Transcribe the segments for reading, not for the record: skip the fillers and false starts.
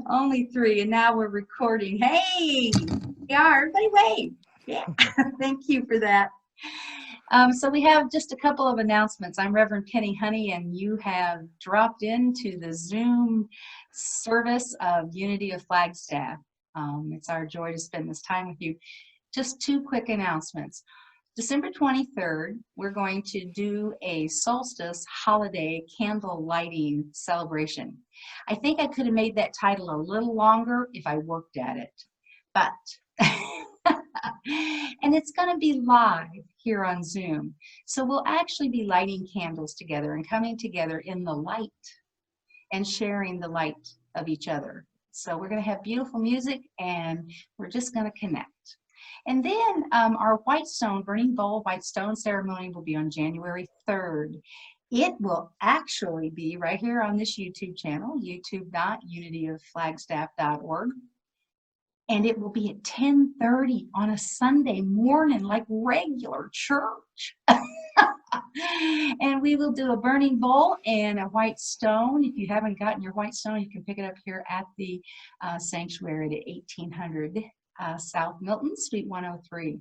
Only 3, and now we're recording. Hey, yeah, everybody wave. Yeah, thank you for that. So we have just a couple of announcements. I'm Reverend Penny Honey, and you have dropped into the Zoom service of Unity of Flagstaff. It's our joy to spend this time with you. Just 2 quick announcements. December 23rd, we're going to do a solstice holiday candle lighting celebration. I think I could have made that title a little longer if I worked at it, but and it's going to be live here on Zoom. So we'll actually be lighting candles together and coming together in the light and sharing the light of each other. So we're going to have beautiful music and we're just going to connect. And then our White Stone, Burning Bowl White Stone ceremony will be on January 3rd. It will actually be right here on this YouTube channel, youtube.unityofflagstaff.org. And it will be at 10:30 on a Sunday morning, like regular church. And we will do a burning bowl and a white stone. If you haven't gotten your white stone, you can pick it up here at the sanctuary at 1800 South Milton, Suite 103.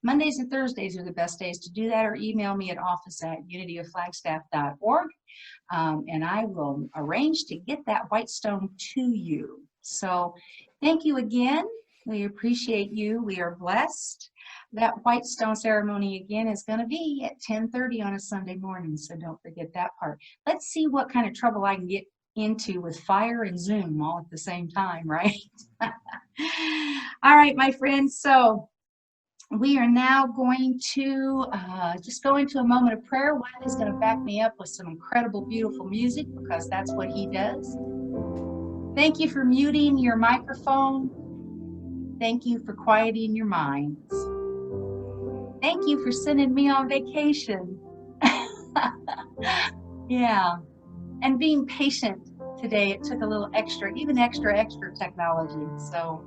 Mondays and Thursdays are the best days to do that, or email me at office@unityofflagstaff.org, and I will arrange to get that white stone to you. So thank you again. We appreciate you. We are blessed. That white stone ceremony again is going to be at 10:30 on a Sunday morning, so don't forget that part. Let's see what kind of trouble I can get into with fire and Zoom all at the same time, right? All right, my friends, so we are now going to just go into a moment of prayer. Wiley's going to back me up with some incredible, beautiful music because that's what he does. Thank you for muting your microphone. Thank you for quieting your minds. Thank you for sending me on vacation. Yeah. And being patient today, it took a little extra, even extra technology. So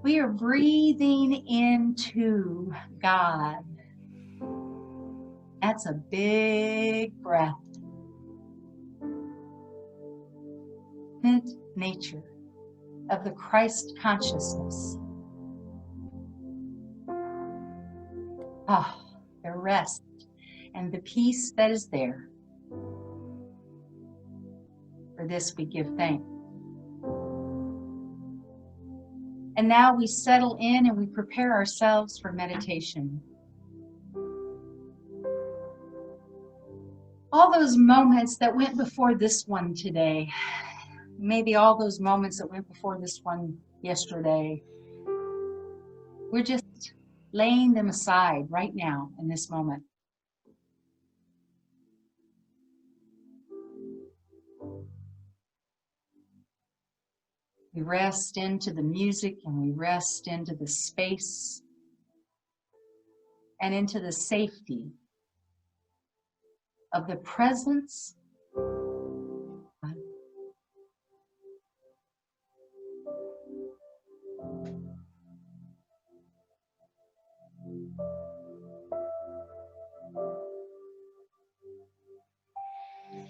we are breathing into God. That's a big breath. Nature of the Christ consciousness. The rest and the peace that is there. For this we give thanks. And now we settle in and we prepare ourselves for meditation. All those moments that went before this one today, maybe all those moments that went before this one yesterday, we're just laying them aside right now in this moment. We rest into the music and we rest into the space and into the safety of the presence of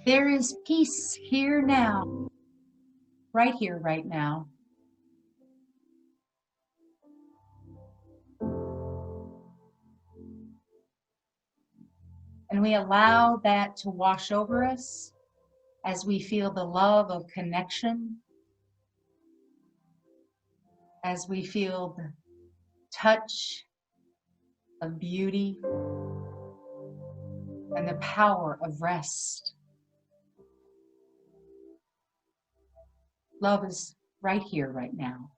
there is peace here now, right here, right now. And we allow that to wash over us as we feel the love of connection, as we feel the touch of beauty and the power of rest. Love is right here, right now.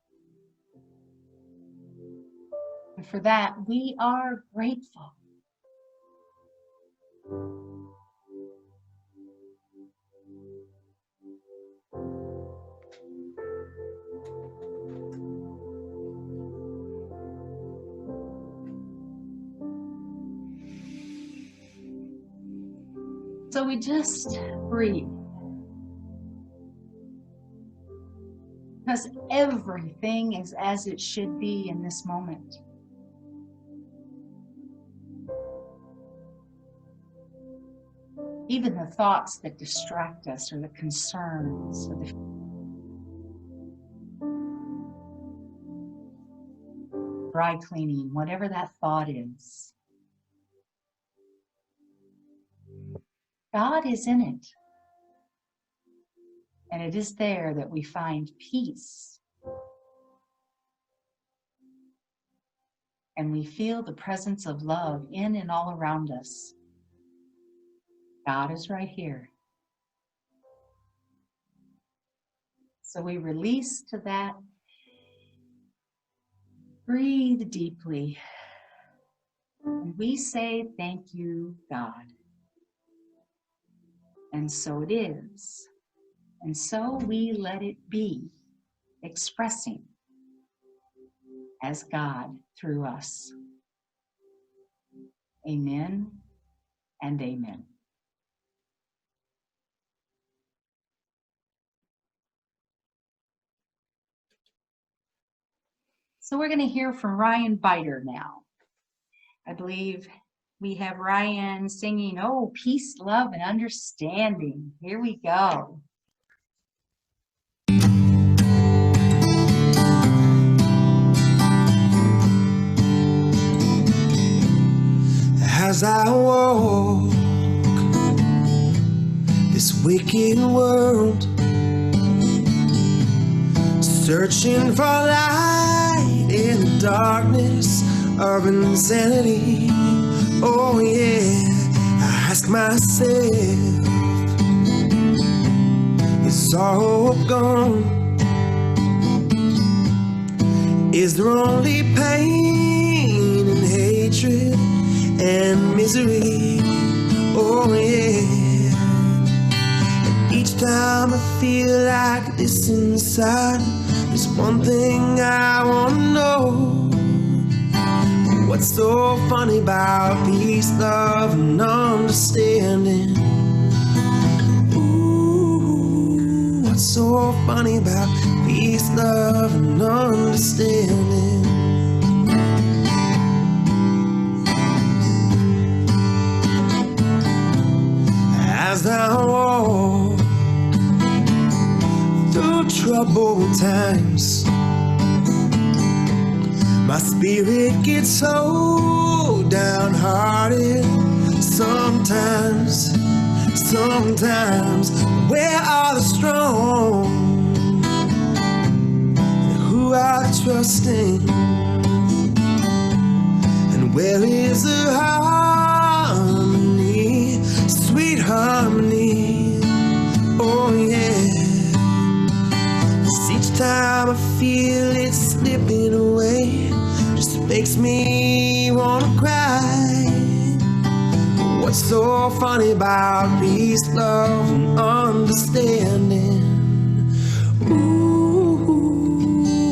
And for that, we are grateful. So we just breathe. Because everything is as it should be in this moment. even the thoughts that distract us, or the concerns, or the dry cleaning, whatever that thought is. God is in it. And it is there that we find peace. And we feel the presence of love in and all around us. God is right here. So we release to that. Breathe deeply. And we say, thank you, God. And so it is. And so we let it be, expressing as God through us. Amen and amen. So we're going to hear from Ryan Biter now. I believe we have Ryan singing, oh, peace, love, and understanding. Here we go. As I walk this wicked world, searching for light in the darkness of insanity. Oh yeah, I ask myself, is all hope gone? Is there only pain and hatred and misery? Oh yeah. And each time I feel like this inside, there's one thing I wanna know. What's so funny about peace, love, and understanding? Ooh, what's so funny about peace, love, and understanding? As I walk through troubled times, my spirit gets so downhearted. Sometimes, where are the strong? And who are trusting? And where is the harmony, sweet harmony? Oh yeah. 'Cause each time I feel it slipping away, makes me wanna cry. What's so funny about peace, love, and understanding? Ooh,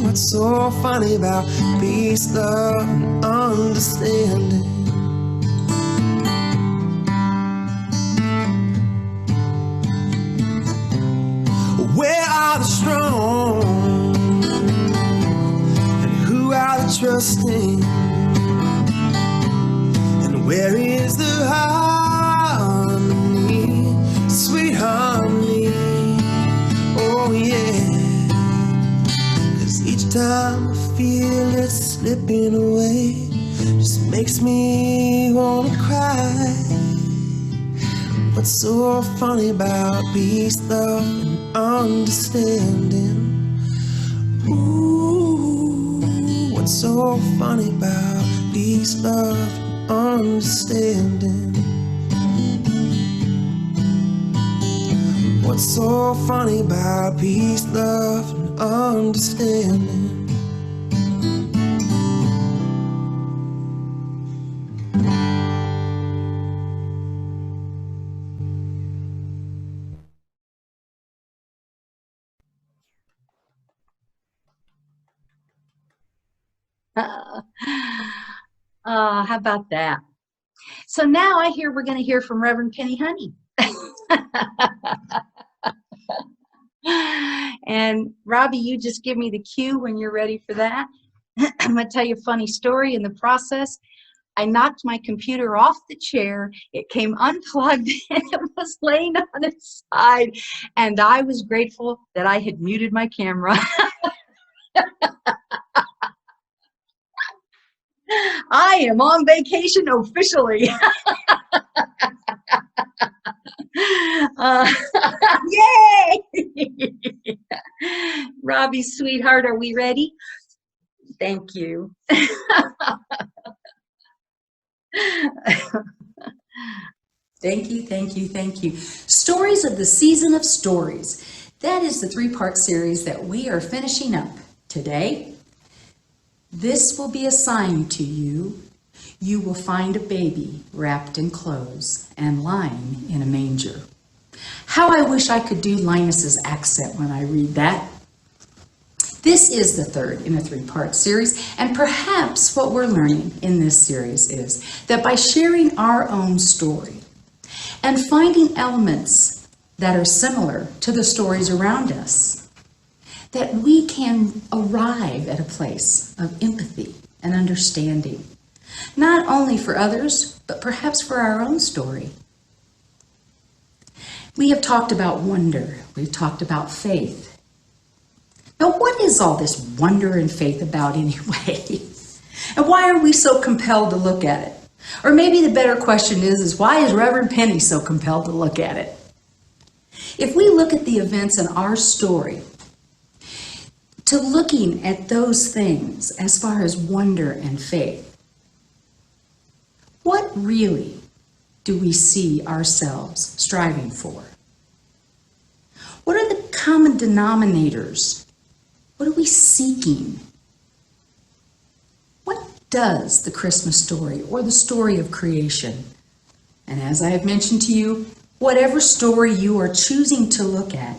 what's so funny about peace, love, and understanding? Where are the strong? Trusting, and where is the harmony, sweet harmony? Oh yeah. 'Cause each time I feel it slipping away, just makes me wanna cry. What's so funny about peace, love, and understanding? What's so funny about peace, love, and understanding? What's so funny about peace, love, and understanding? How about that? So now I hear we're going to hear from Reverend Penny Honey. And Robbie, you just give me the cue when you're ready for that. I'm going to tell you a funny story in the process. I knocked my computer off the chair. It came unplugged and it was laying on its side. And I was grateful that I had muted my camera. I am on vacation officially. Yay! Robbie, sweetheart, are we ready? Thank you. Thank you, thank you, thank you. Stories of the Season of Stories. That is the three-part series that we are finishing up today. This will be a sign to you. You will find a baby wrapped in clothes and lying in a manger. How I wish I could do Linus's accent when I read that. This is the third in a three-part series, and perhaps what we're learning in this series is that by sharing our own story and finding elements that are similar to the stories around us, that we can arrive at a place of empathy and understanding, not only for others, but perhaps for our own story. We have talked about wonder. We've talked about faith. Now, what is all this wonder and faith about anyway? And why are we so compelled to look at it? Or maybe the better question is why is Reverend Penny so compelled to look at it? If we look at the events in our story, to looking at those things as far as wonder and faith, what really do we see ourselves striving for? What are the common denominators? What are we seeking? What does the Christmas story or the story of creation? And as I have mentioned to you, whatever story you are choosing to look at,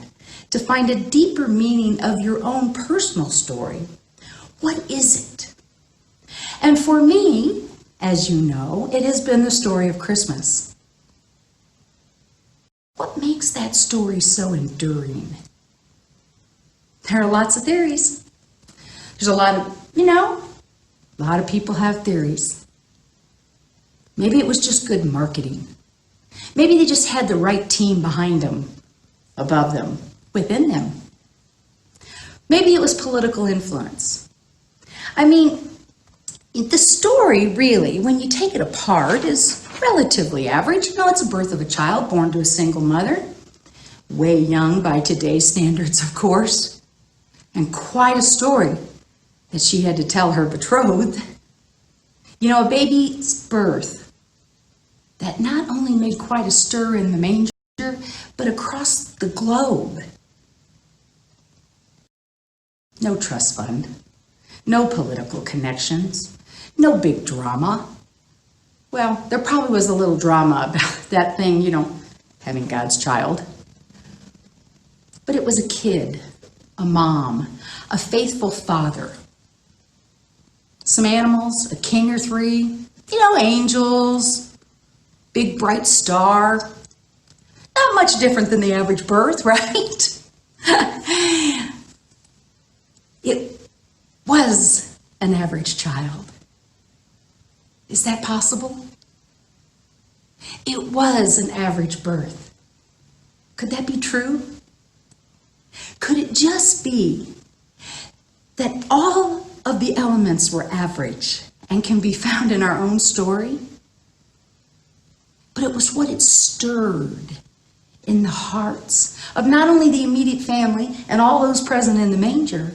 to find a deeper meaning of your own personal story, what is it? And for me, as you know, it has been the story of Christmas. What makes that story so enduring? There are lots of theories. There's a lot of people have theories. Maybe it was just good marketing. Maybe they just had the right team behind them, above them, within them. Maybe it was political influence. I mean, the story really, when you take it apart, is relatively average. It's a birth of a child born to a single mother, way young by today's standards, of course. And quite a story that she had to tell her betrothed. A baby's birth that not only made quite a stir in the manger, but across the globe. No trust fund, no political connections, no big drama. Well, there probably was a little drama about that thing, having God's child. But it was a kid, a mom, a faithful father, some animals, a king or three, angels, big bright star. Not much different than the average birth, right? It was an average child. Is that possible? It was an average birth. Could that be true? Could it just be that all of the elements were average and can be found in our own story? But it was what it stirred in the hearts of not only the immediate family and all those present in the manger,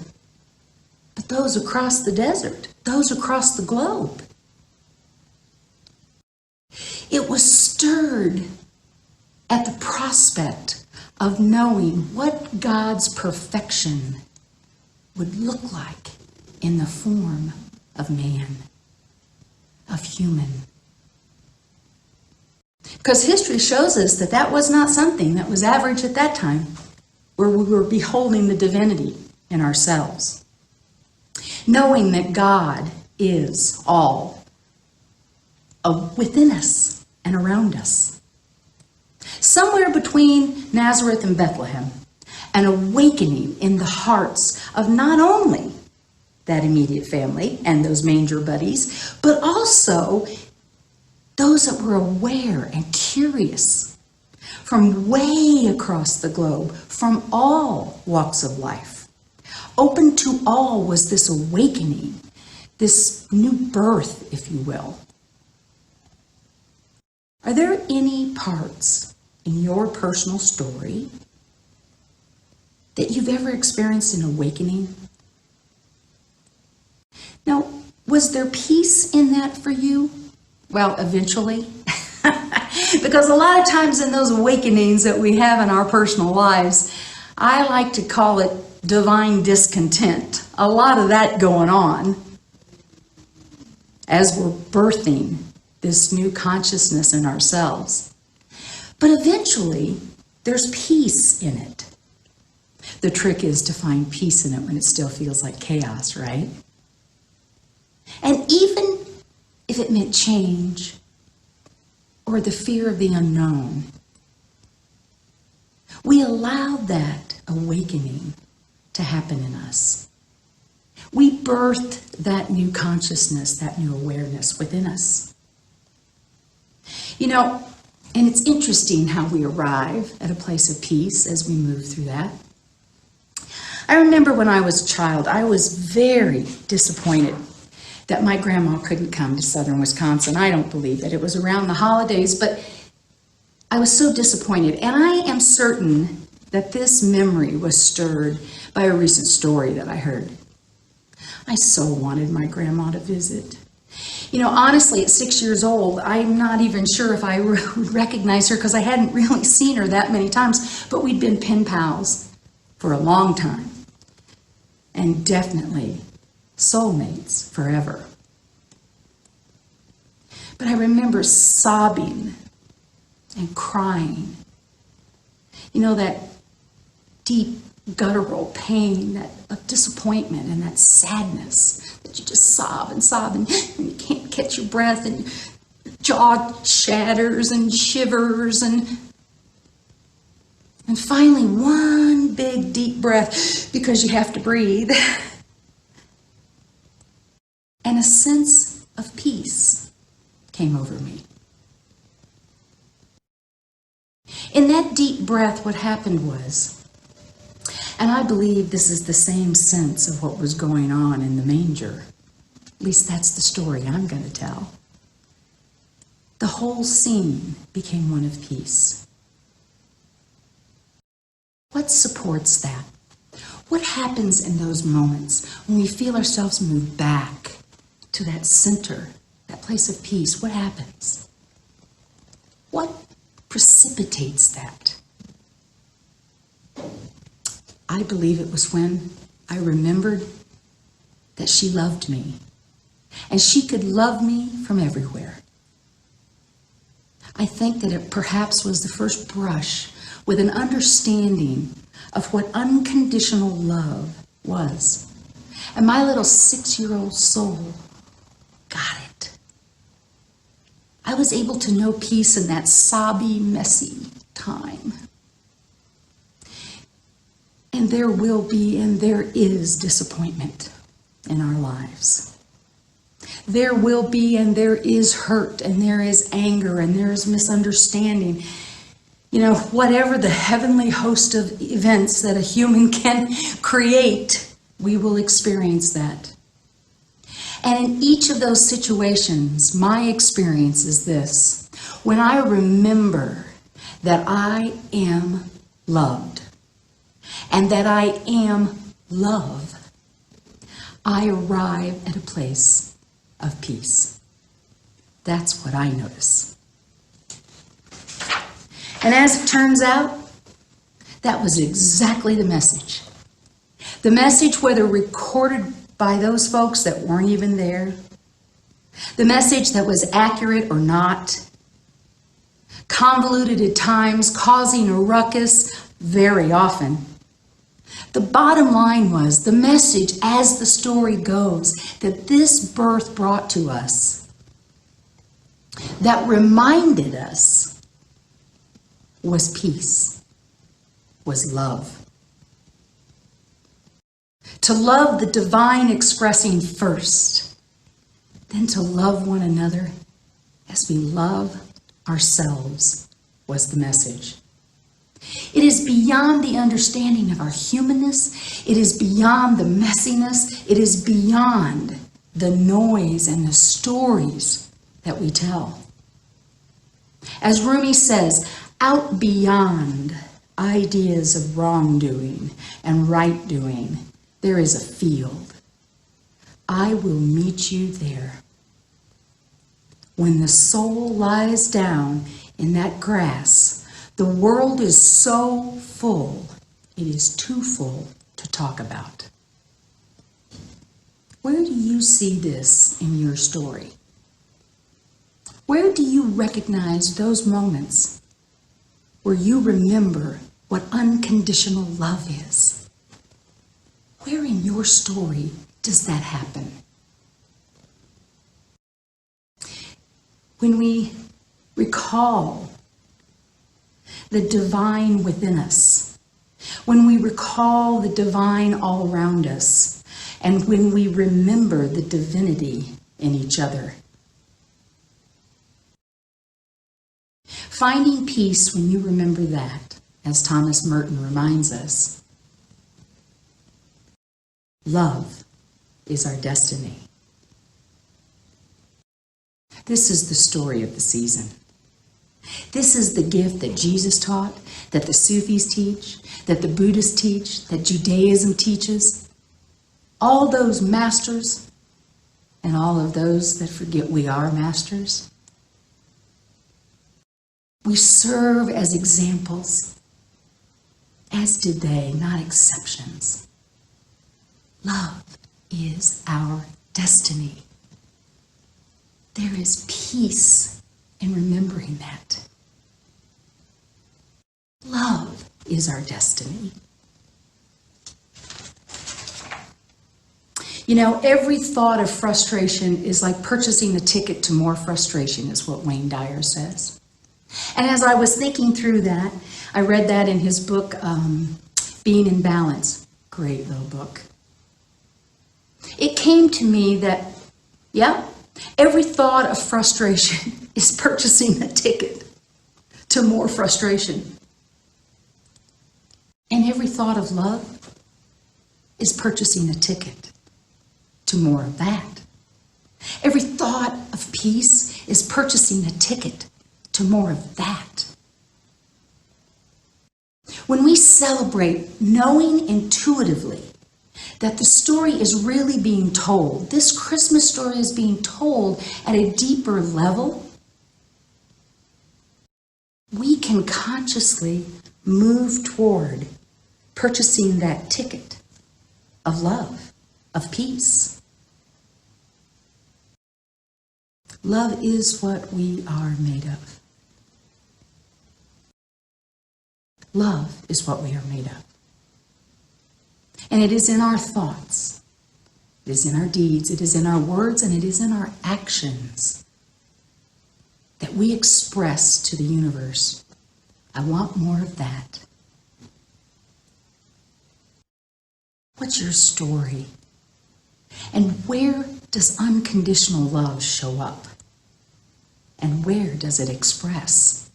but those across the desert, those across the globe. It was stirred at the prospect of knowing what God's perfection would look like in the form of man, of human. Because history shows us that that was not something that was average at that time, where we were beholding the divinity in ourselves. Knowing that God is all within us and around us. Somewhere between Nazareth and Bethlehem, an awakening in the hearts of not only that immediate family and those manger buddies, but also those that were aware and curious from way across the globe, from all walks of life. Open to all was this awakening, this new birth, if you will. Are there any parts in your personal story that you've ever experienced an awakening? Now, was there peace in that for you? Well, eventually. Because a lot of times in those awakenings that we have in our personal lives, I like to call it divine discontent. A lot of that going on as we're birthing this new consciousness in ourselves. But eventually, there's peace in it. The trick is to find peace in it when it still feels like chaos, right? And even if it meant change or the fear of the unknown, we allowed that awakening to happen in us. We birthed that new consciousness, that new awareness within us. You know, and it's interesting how we arrive at a place of peace as we move through that. I remember when I was a child, I was very disappointed that my grandma couldn't come to southern Wisconsin. I don't believe that. It was around the holidays, but I was so disappointed. And I am certain that this memory was stirred by a recent story that I heard. I so wanted my grandma to visit. You know, honestly, at 6 years old, I'm not even sure if I would recognize her because I hadn't really seen her that many times, but we'd been pen pals for a long time. And definitely soulmates forever. But I remember sobbing and crying. You know, that deep guttural pain, that of disappointment and that sadness that you just sob and you can't catch your breath and your jaw shatters and shivers and finally one big deep breath because you have to breathe. And a sense of peace came over me. In that deep breath, what happened was, and I believe this is the same sense of what was going on in the manger. At least that's the story I'm going to tell. The whole scene became one of peace. What supports that? What happens in those moments when we feel ourselves move back to that center, that place of peace? What happens? What precipitates that? I believe it was when I remembered that she loved me, and she could love me from everywhere. I think that it perhaps was the first brush with an understanding of what unconditional love was. And my little 6-year-old soul got it. I was able to know peace in that sobby, messy time. And there will be and there is disappointment in our lives. There will be and there is hurt and there is anger and there is misunderstanding. You know, whatever the heavenly host of events that a human can create, we will experience that. And in each of those situations, my experience is this. When I remember that I am loved and that I am love, I arrive at a place of peace. That's what I notice. And as it turns out, that was exactly the message. The message, whether recorded by those folks that weren't even there, the message that was accurate or not, convoluted at times, causing a ruckus very often. The bottom line was the message, as the story goes, that this birth brought to us, that reminded us, was peace, was love. To love the divine expressing first, then to love one another as we love ourselves was the message. It is beyond the understanding of our humanness. It is beyond the messiness. It is beyond the noise and the stories that we tell. As Rumi says, out beyond ideas of wrongdoing and right doing, there is a field. I will meet you there. When the soul lies down in that grass, the world is so full, it is too full to talk about. Where do you see this in your story? Where do you recognize those moments where you remember what unconditional love is? Where in your story does that happen? When we recall the divine within us, when we recall the divine all around us, and when we remember the divinity in each other. Finding peace when you remember that, as Thomas Merton reminds us, love is our destiny. This is the story of the season. This is the gift that Jesus taught, that the Sufis teach, that the Buddhists teach, that Judaism teaches. All those masters and all of those that forget we are masters. We serve as examples, as did they, not exceptions. Love is our destiny. There is peace in remembering that. Love is our destiny. You know, every thought of frustration is like purchasing a ticket to more frustration, is what Wayne Dyer says. And as I was thinking through that, I read that in his book, Being in Balance. Great little book. It came to me that, yeah, every thought of frustration is purchasing a ticket to more frustration. And every thought of love is purchasing a ticket to more of that. Every thought of peace is purchasing a ticket to more of that. When we celebrate knowing intuitively that the story is really being told, this Christmas story is being told at a deeper level, we can consciously move toward purchasing that ticket of love, of peace. Love is what we are made of. Love is what we are made of. And it is in our thoughts, it is in our deeds, it is in our words, and it is in our actions that we express to the universe, I want more of that. What's your story? And where does unconditional love show up? And where does it express?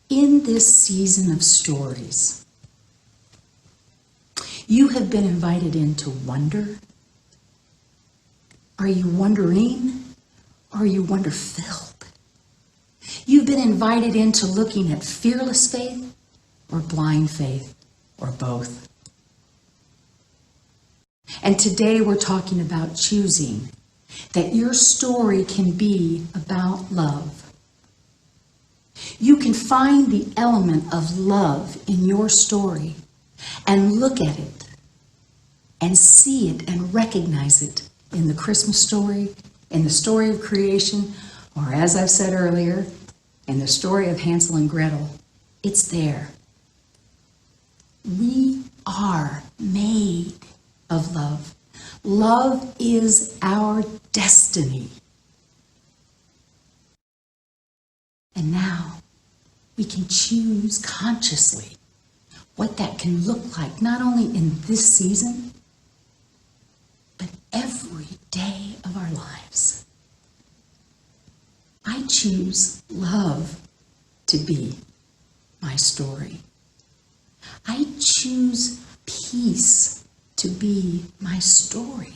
In this season of stories, you have been invited in to wonder. Are you wondering, or are you wonder-filled? You've been invited into looking at fearless faith or blind faith, or both. And today we're talking about choosing that your story can be about love. You can find the element of love in your story and look at it and see it and recognize it in the Christmas story, in the story of creation, or as I've said earlier, in the story of Hansel and Gretel. It's there. We are made of love. Love is our destiny. And now we can choose consciously what that can look like, not only in this season, but every day of our lives. I choose love to be my story. I choose peace to be my story.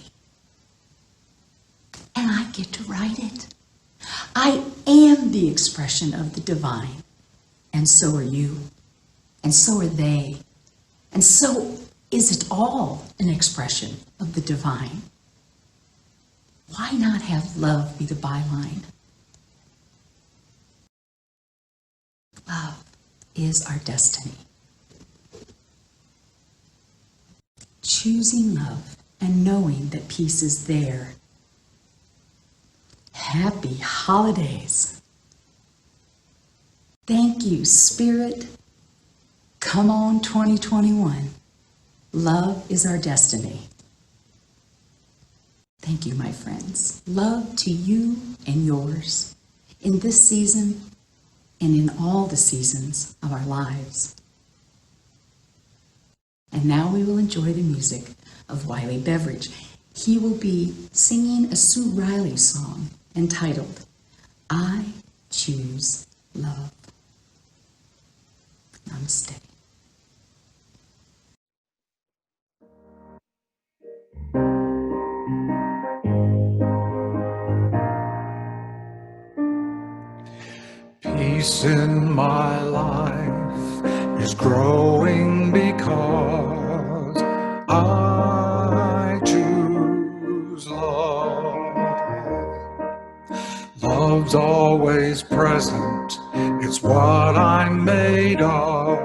And I get to write it. I am the expression of the divine. And so are you. And so are they. And so is it all an expression of the divine? Why not have love be the byline? Love is our destiny. Choosing love and knowing that peace is there. Happy holidays. Thank you, Spirit. Come on, 2021. Love is our destiny. Thank you, my friends. Love to you and yours in this season and in all the seasons of our lives. And now we will enjoy the music of Wiley Beveridge. He will be singing a Sue Riley song entitled, I Choose Love. Namaste. Peace in my life is growing because I choose love. Love's always present, it's what I'm made of.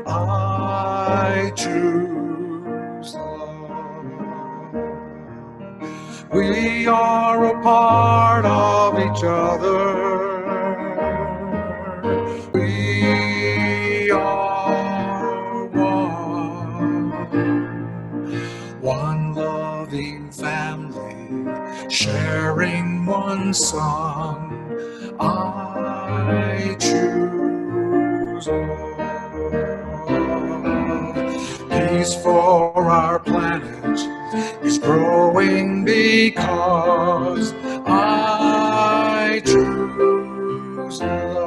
I choose love. We are a part of each other. We are one loving family, sharing one song. I choose love. Peace for our planet is growing because I choose love.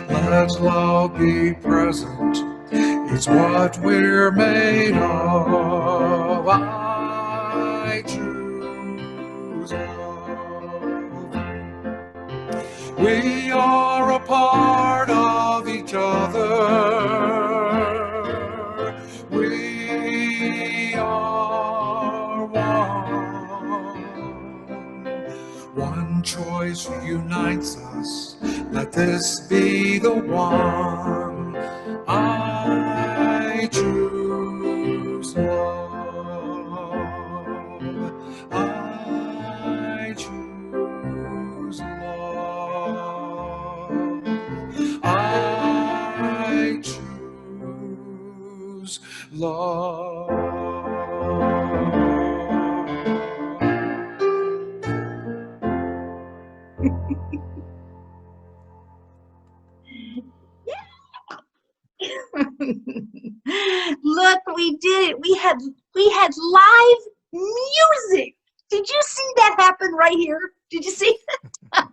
Let love be present, it's what we're made of. I choose love. We are a part of each other. We are one choice unites us. Let this be the one. I choose love. I choose love. I choose love. Look, we did it. We had live music. Did you see that happen right here? Did you see that?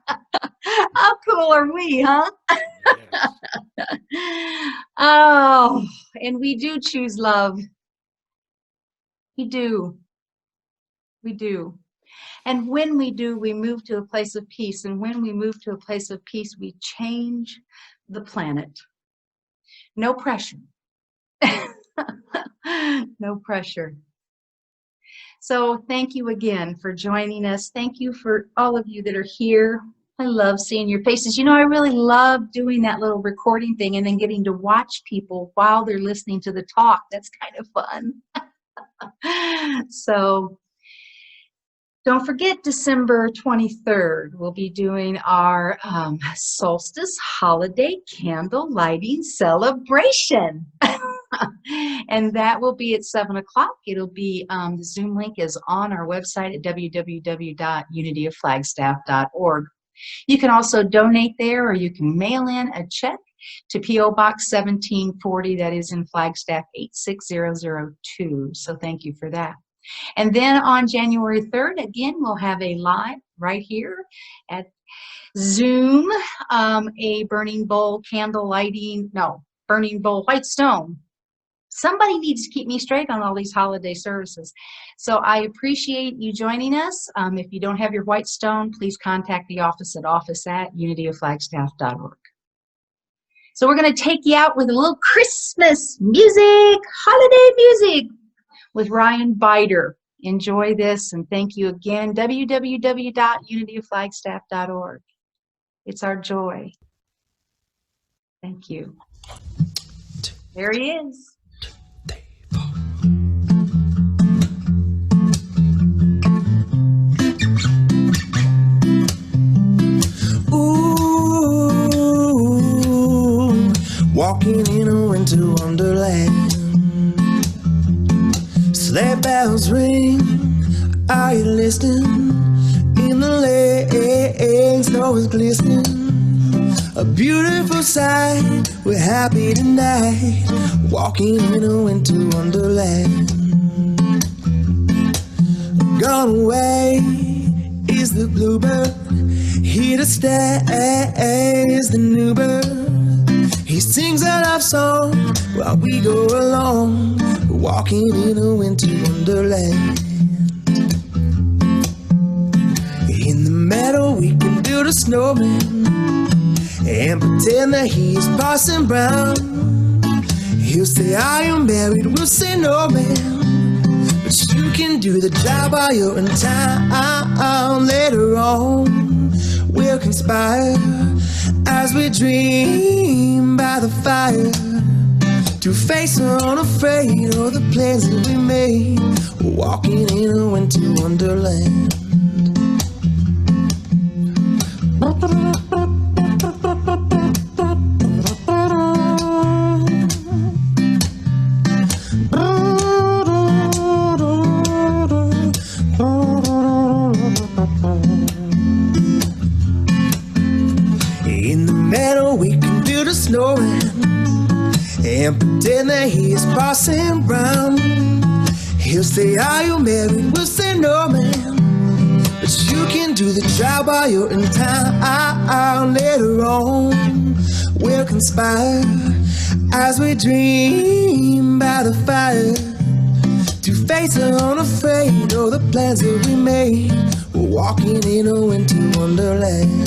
How cool are we, huh? Oh, and we do choose love. We do. We do. And when we do, we move to a place of peace. And when we move to a place of peace, we change the planet. No pressure. No pressure. So thank you again for joining us. Thank you for all of you that are here. I love seeing your faces. You know, I really love doing that little recording thing and then getting to watch people while they're listening to the talk. That's kind of fun. So don't forget, December 23rd, we'll be doing our solstice holiday candle lighting celebration. And that will be at 7 o'clock. It'll be, the Zoom link is on our website at www.unityofflagstaff.org. You can also donate there, or you can mail in a check to P.O. Box 1740, that is in Flagstaff 86002. So thank you for that. And then on January 3rd, again, we'll have a live right here at Zoom, a burning bowl candle lighting, no, burning bowl white stone. Somebody needs to keep me straight on all these holiday services. So I appreciate you joining us. If you don't have your white stone, please contact the office at office@unityoflagstaff.org. So we're going to take you out with a little Christmas music, holiday music with Ryan Bider. Enjoy this, and thank you again. www.unityoflagstaff.org. It's our joy. Thank you. There he is. Ooh, walking in a winter wonderland. Sleigh bells ring, are you listening? In the lane, snow is glistening. A beautiful sight, we're happy tonight. Walking in a winter wonderland. Gone away is the bluebird. Here to stay is the new bird. He sings a love song while we go along. Walking in a winter wonderland. In the meadow we can build a snowman and pretend that he is Parson Brown. He'll say, "Are you married?" We'll say, "No, man." But you can do the job while you're in town. Later on, we'll conspire as we dream by the fire to face unafraid of the plans that we made. Walking in a winter wonderland. In the meadow we can build a snowman and pretend that he is Parson Brown. He'll say, "Are you married?" We'll say, "No, man." But you can do the job while you're in town. Later on, we'll conspire as we dream by the fire to face unafraid of the plans that we made. We're walking in a winter wonderland.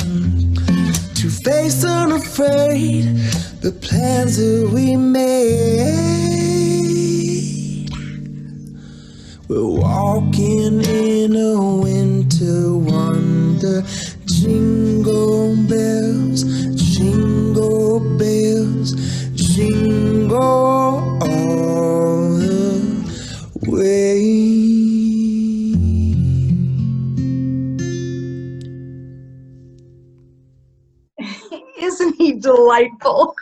To face unafraid the plans that we made. We're walking in a winter wonder. Jingle bells, jingle bells, jingle all the way. Isn't he delightful?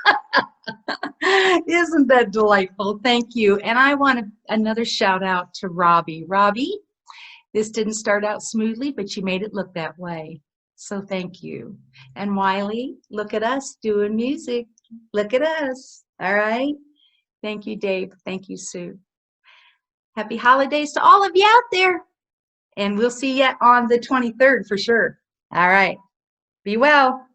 Isn't that delightful? Thank you. And I want another shout out to Robbie. Robbie, this didn't start out smoothly, but you made it look that way. So thank you. And Wiley, look at us doing music. Look at us. All right. Thank you, Dave. Thank you, Sue. Happy holidays to all of you out there. And we'll see you on the 23rd for sure. All right. Be well.